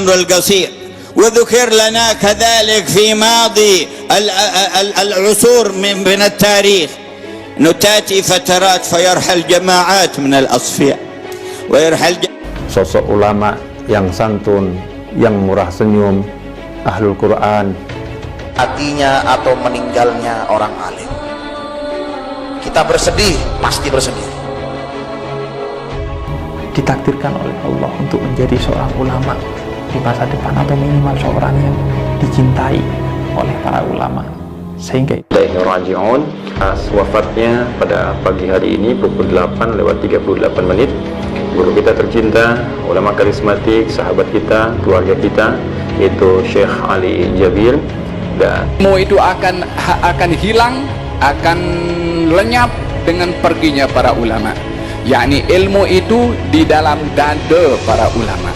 العمر القصير. وذكر لنا كذلك في ماضي العصور من التاريخ أنه تأتي فترات فيرحل جماعات من الأصفياء ويرحل sosok ulama yang santun, yang murah senyum, ahlul Quran. Matinya atau meninggalnya orang alim, kita bersedih, pasti bersedih. Ditakdirkan oleh Allah untuk menjadi seorang ulama di masa depan, atau minimal seorang yang dicintai oleh para ulama. Sehingga Raji'un, wafatnya pada pagi hari ini pukul 8:38. Guru kita tercinta, ulama karismatik, sahabat kita, keluarga kita, yaitu Syekh Ali Jabir. Dan ilmu itu akan hilang, akan lenyap dengan perginya para ulama. Yakni ilmu itu di dalam dada para ulama.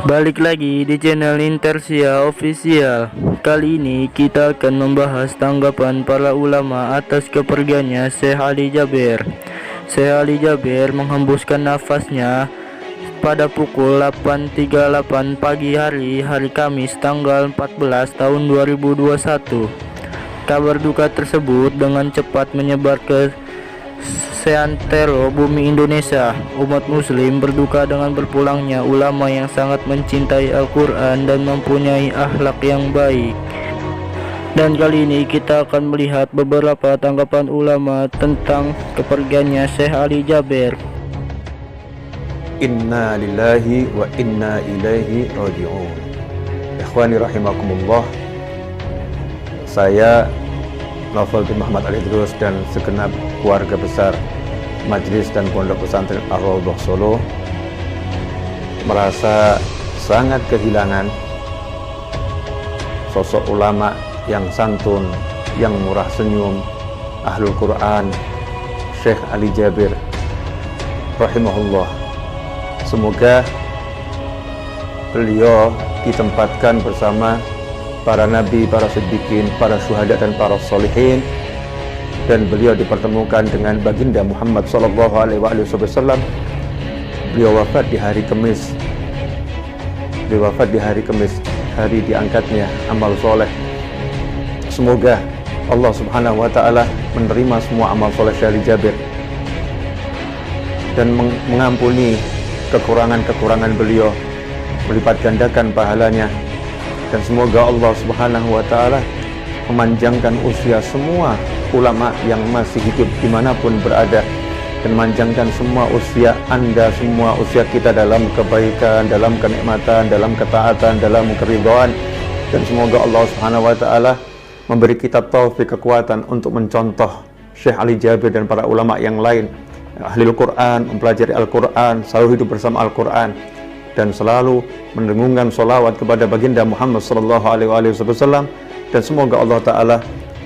Balik lagi di channel Intersia Official. Kali ini kita akan membahas tanggapan para ulama atas kepergiannya Syekh Ali Jabir. Syekh Ali Jabir menghembuskan nafasnya pada pukul 8.38 pagi hari Kamis tanggal 14 tahun 2021. Kabar duka tersebut dengan cepat menyebar ke seantero bumi Indonesia. Umat muslim berduka dengan berpulangnya ulama yang sangat mencintai Al-Quran dan mempunyai akhlak yang baik. Dan kali ini kita akan melihat beberapa tanggapan ulama tentang kepergiannya Syekh Ali Jabir. Inna lillahi wa inna ilaihi raji'un. Ikhwani rahimakumullah, saya Novel bin Muhammad Al-Idrus dan segenap keluarga besar Majelis dan Pondok Pesantren Ar-Raudhah Solo merasa sangat kehilangan sosok ulama yang santun, yang murah senyum, ahlul Quran, Syekh Ali Jabir rahimahullah. Semoga beliau ditempatkan bersama para nabi, para siddiqin, para syuhada dan para sholihin, dan beliau dipertemukan dengan baginda Muhammad sallallahu alaihi wasallam. Beliau wafat di hari Kamis. Hari diangkatnya amal soleh. Semoga Allah subhanahu wa ta'ala menerima semua amal soleh Syekh Ali Jabir dan mengampuni kekurangan-kekurangan beliau, melipat gandakan pahalanya. Dan semoga Allah subhanahu wa ta'ala memanjangkan usia semua ulama yang masih hidup dimanapun berada, dan memanjangkan semua usia Anda, semua usia kita dalam kebaikan, dalam kenikmatan, dalam ketaatan, dalam keridhaan. Dan semoga Allah subhanahu wa ta'ala memberi kita taufik, kekuatan untuk mencontoh Syekh Ali Jabir dan para ulama yang lain, ahli Al-Quran, mempelajari Al-Quran, selalu hidup bersama Al-Quran, dan selalu mendengungkan sholawat kepada baginda Muhammad sallallahu alaihi wasallam. Dan semoga Allah Ta'ala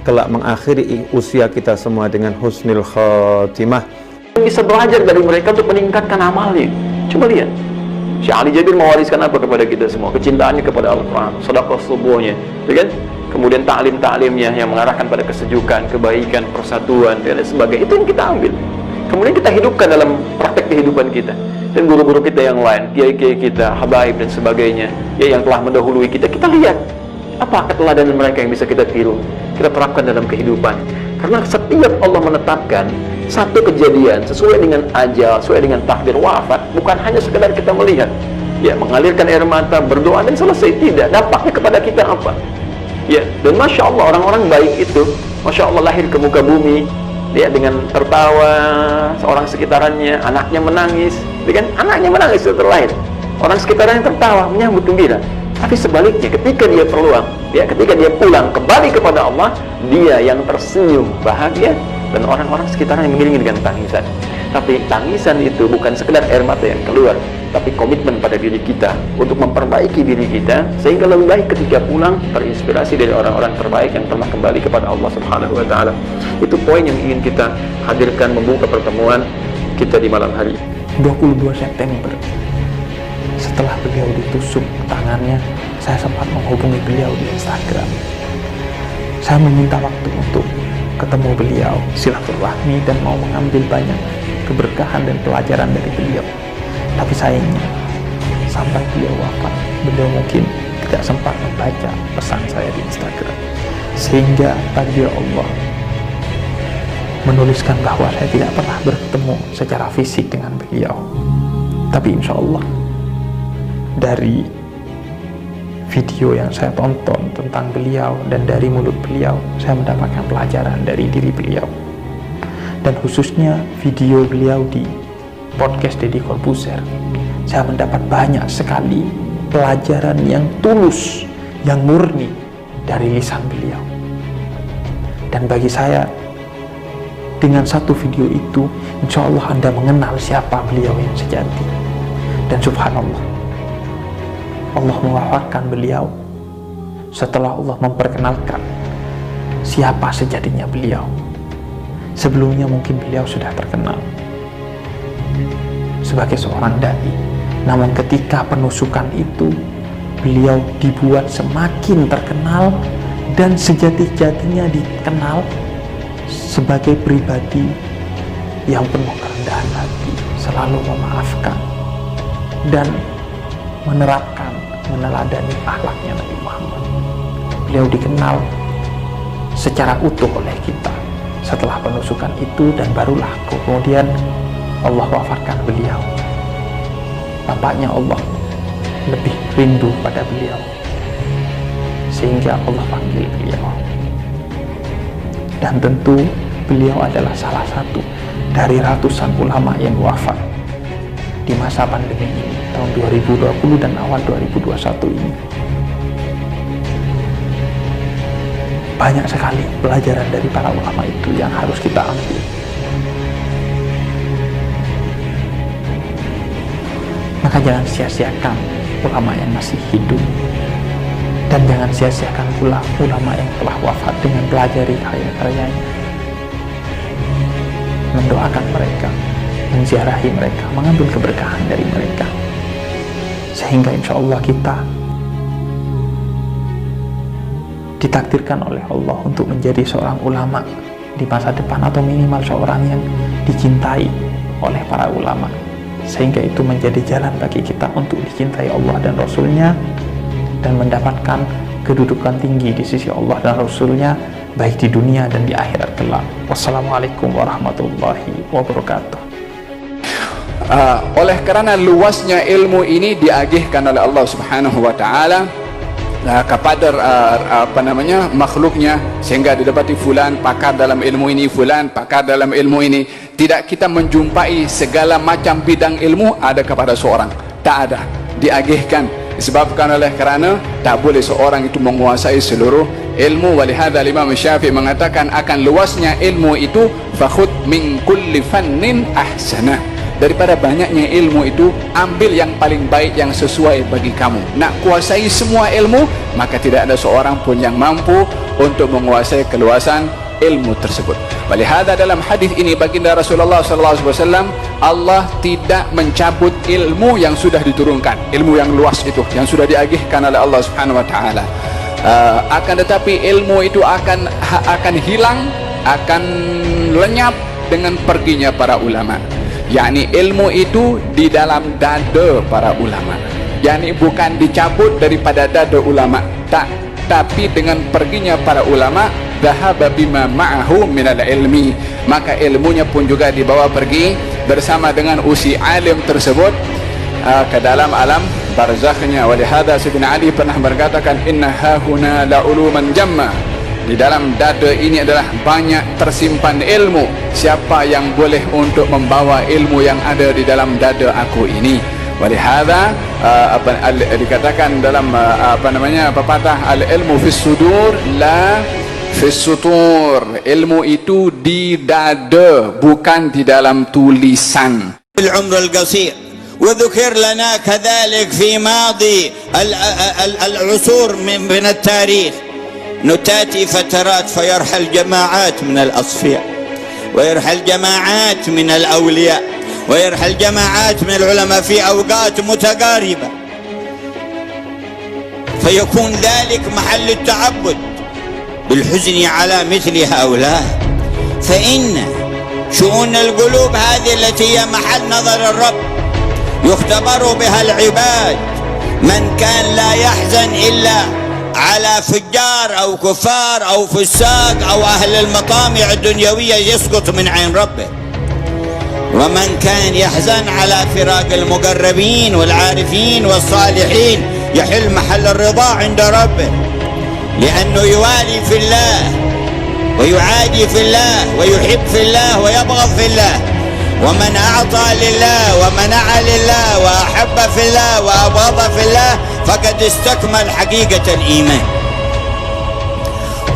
kelak mengakhiri usia kita semua dengan husnul khatimah. bisa belajar dari mereka untuk meningkatkan amalnya. Coba lihat, Syekh Ali Jabir mewariskan apa kepada kita semua? Kecintaannya kepada Al-Quran, sedekah subuhnya, ya kan? Kemudian ta'lim-ta'limnya yang mengarahkan pada kesejukan, kebaikan, persatuan, dan sebagainya. Itu yang kita ambil, kemudian kita hidupkan dalam praktek kehidupan kita. Dan guru-guru kita yang lain, kiai-kiai kita, habaib dan sebagainya, ya, yang telah mendahului kita, kita lihat apa keteladanan mereka yang bisa kita tiru, kita terapkan dalam kehidupan. Karena setiap Allah menetapkan satu kejadian sesuai dengan ajal, sesuai dengan takdir wafat, bukan hanya sekedar kita melihat, ya, mengalirkan air mata, berdoa dan selesai. Tidak, dampaknya kepada kita apa? Ya, dan Masya Allah, orang-orang baik itu, Masya Allah, lahir ke muka bumi, ya, dengan tertawa, seorang sekitarannya, anaknya menangis, ya kan? Anaknya menangis setelah lahir, orang sekitarnya tertawa, menyambut gembira. Tapi sebaliknya, ketika dia peluang, ya, ketika dia pulang kembali kepada Allah, dia yang tersenyum bahagia, dan orang-orang sekitarnya mengiringi dengan tangisan. Tapi tangisan itu bukan sekedar air mata yang keluar, tapi komitmen pada diri kita untuk memperbaiki diri kita, sehingga lebih baik ketika pulang terinspirasi dari orang-orang terbaik yang telah kembali kepada Allah Subhanahu wa Ta'ala. Itu poin yang ingin kita hadirkan membuka pertemuan kita di malam hari 22 September. Setelah beliau ditusuk tangannya, saya sempat menghubungi beliau di Instagram. Saya meminta waktu untuk ketemu beliau, silaturahmi, dan mau mengambil banyak keberkahan dan pelajaran dari beliau. Tapi sayangnya sampai beliau wafat, beliau mungkin tidak sempat membaca pesan saya di Instagram, sehingga takdir Allah menuliskan bahwa saya tidak pernah bertemu secara fisik dengan beliau. Tapi insya Allah dari video yang saya tonton tentang beliau dan dari mulut beliau, saya mendapatkan pelajaran dari diri beliau, dan khususnya video beliau di podcast Deddy Corbuzier. Saya mendapat banyak sekali pelajaran yang tulus, yang murni dari lisan beliau. Dan bagi saya, dengan satu video itu, insya Allah Anda mengenal siapa beliau yang sejati. Dan subhanallah, Allah mewafatkan beliau setelah Allah memperkenalkan siapa sejatinya beliau. Sebelumnya mungkin beliau sudah terkenal sebagai seorang dai, namun ketika penusukan itu, beliau dibuat semakin terkenal dan sejati-jatinya dikenal sebagai pribadi yang penuh kerendahan hati, selalu memaafkan dan meneladani akhlaknya Nabi Muhammad. Beliau dikenal secara utuh oleh kita setelah penusukan itu, dan barulah kemudian Allah wafatkan beliau. Tampaknya Allah lebih rindu pada beliau, sehingga Allah panggil beliau. Dan tentu beliau adalah salah satu dari ratusan ulama yang wafat di masa pandemi ini, tahun 2020 dan awal 2021 ini. Banyak sekali pelajaran dari para ulama itu yang harus kita ambil. Maka jangan sia-siakan ulama yang masih hidup, dan jangan sia-siakan pula ulama yang telah wafat dengan pelajari karya-karyanya, mendoakan mereka, menziarahi mereka, mengambil keberkahan dari mereka, sehingga insya Allah kita ditakdirkan oleh Allah untuk menjadi seorang ulama di masa depan, atau minimal seorang yang dicintai oleh para ulama, sehingga itu menjadi jalan bagi kita untuk dicintai Allah dan Rasulnya, dan mendapatkan kedudukan tinggi di sisi Allah dan Rasulnya, baik di dunia dan di akhirat kelak. Wassalamualaikum warahmatullahi wabarakatuh. Oleh karena luasnya ilmu ini diagihkan oleh Allah Subhanahu wa taala kepada makhluknya, sehingga didapati fulan pakar dalam ilmu ini, fulan pakar dalam ilmu ini. Tidak kita menjumpai segala macam bidang ilmu ada kepada seorang, tak ada, diagihkan. Disebabkan oleh kerana tak boleh seorang itu menguasai seluruh ilmu. Walihada Imam Syafi'i mengatakan akan luasnya ilmu itu, fakhud min kulli fannin ahsana, daripada banyaknya ilmu itu ambil yang paling baik yang sesuai bagi kamu. Nak kuasai semua ilmu, maka tidak ada seorang pun yang mampu untuk menguasai keluasan ilmu tersebut. Walihada dalam hadis ini baginda Rasulullah SAW, Allah tidak mencabut ilmu yang sudah diturunkan, ilmu yang luas itu yang sudah diagihkan oleh Allah Subhanahu wa taala. Akan tetapi ilmu itu akan hilang, akan lenyap dengan perginya para ulama. yakni ilmu itu di dalam dada para ulama, yakni bukan dicabut daripada dada ulama, tapi dengan perginya para ulama, dhahaba bima ma'ahu minal ilmi, maka ilmunya pun juga dibawa pergi bersama dengan usi alim tersebut ke dalam alam barzakhnya. Walihada Sayyidina Ali pernah berkatakan, inna hahuna la uluman jamma, di dalam dada ini adalah banyak tersimpan ilmu. Siapa yang boleh untuk membawa ilmu yang ada di dalam dada aku ini? Walihada dikatakan dalam pepatah, al ilmu fis sudur la fis sutur, ilmu itu di dada bukan di dalam tulisan. العمر القصير وذكر لنا كذلك في ماضي العصور من التاريخ تأتي فترات فيرحل جماعات من الأصفياء، ويرحل جماعات من الأولياء، ويرحل جماعات من العلماء في أوقات متقاربة، فيكون ذلك محل التعبد بالحزن على مثل هؤلاء. فإن شؤون القلوب هذه التي هي محل نظر الرب يختبر بها العباد. من كان لا يحزن إلا على فجار أو كفار أو فساق أو أهل المطامع الدنيوية يسقط من عين ربه، ومن كان يحزن على فراق المقربين والعارفين والصالحين يحل محل الرضا عند ربه، لأنه يوالي في الله ويعادي في الله ويحب في الله ويبغض في الله. ومن أعطى لله ومنع لله وأحب في الله وأبغض في الله فقد استكمل حقيقة الإيمان.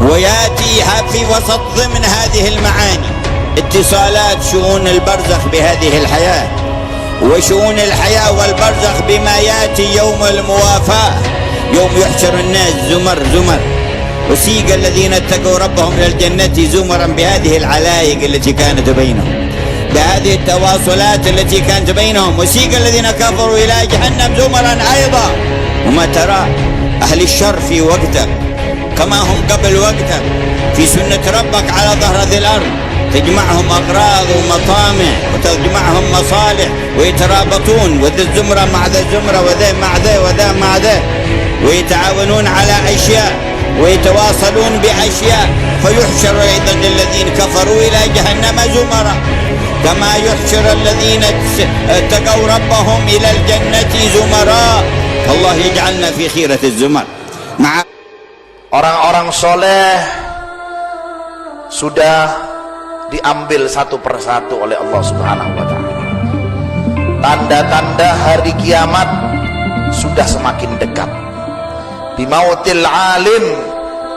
ويأتي في وسط ضمن هذه المعاني اتصالات شؤون البرزخ بهذه الحياة، وشؤون الحياة والبرزخ بما يأتي يوم الموافاة، يوم يحشر الناس زمر زمر، وسيق الذين اتقوا ربهم إلى الجنة زمرا بهذه العلايق التي كانت بينهم، بهذه التواصلات التي كانت بينهم. وسيق الذين كفروا إلى جهنم زمرا أيضا. وما ترى أهل الشر في وقتك كما هم قبل وقتك في سنة ربك على ظهر هذه الأرض، تجمعهم أغراض ومطامع وتجمعهم مصالح ويترابطون، وذا الزمرة مع ذا الزمرة وذا مع ذا وذا مع ذا، ويتعاونون على أشياء ويتواصلون بأشياء. فيحشر أيضا الذين كفروا إلى جهنم زمرا كما يحشر الذين اتقوا ربهم إلى الجنة زمرا. الله يجعلنا في خيرة الزمر. مع orang-orang soleh sudah diambil satu persatu oleh Allah Subhanahu wa Ta'ala. Tanda-tanda hari kiamat sudah semakin dekat. Bimautil alim,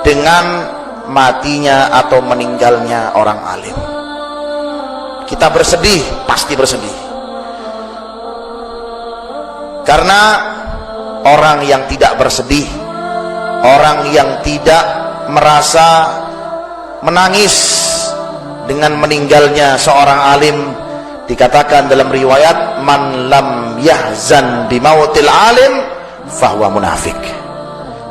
dengan matinya atau meninggalnya orang alim. Kita bersedih, pasti bersedih, karena orang yang tidak bersedih, orang yang tidak merasa menangis dengan meninggalnya seorang alim, dikatakan dalam riwayat, man lam yahzan bimautil alim fahuwa munafik.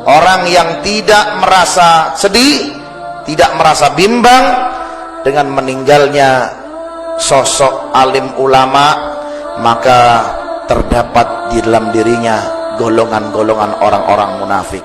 Orang yang tidak merasa sedih, tidak merasa bimbang dengan meninggalnya sosok alim ulama, maka terdapat di dalam dirinya golongan-golongan orang-orang munafik.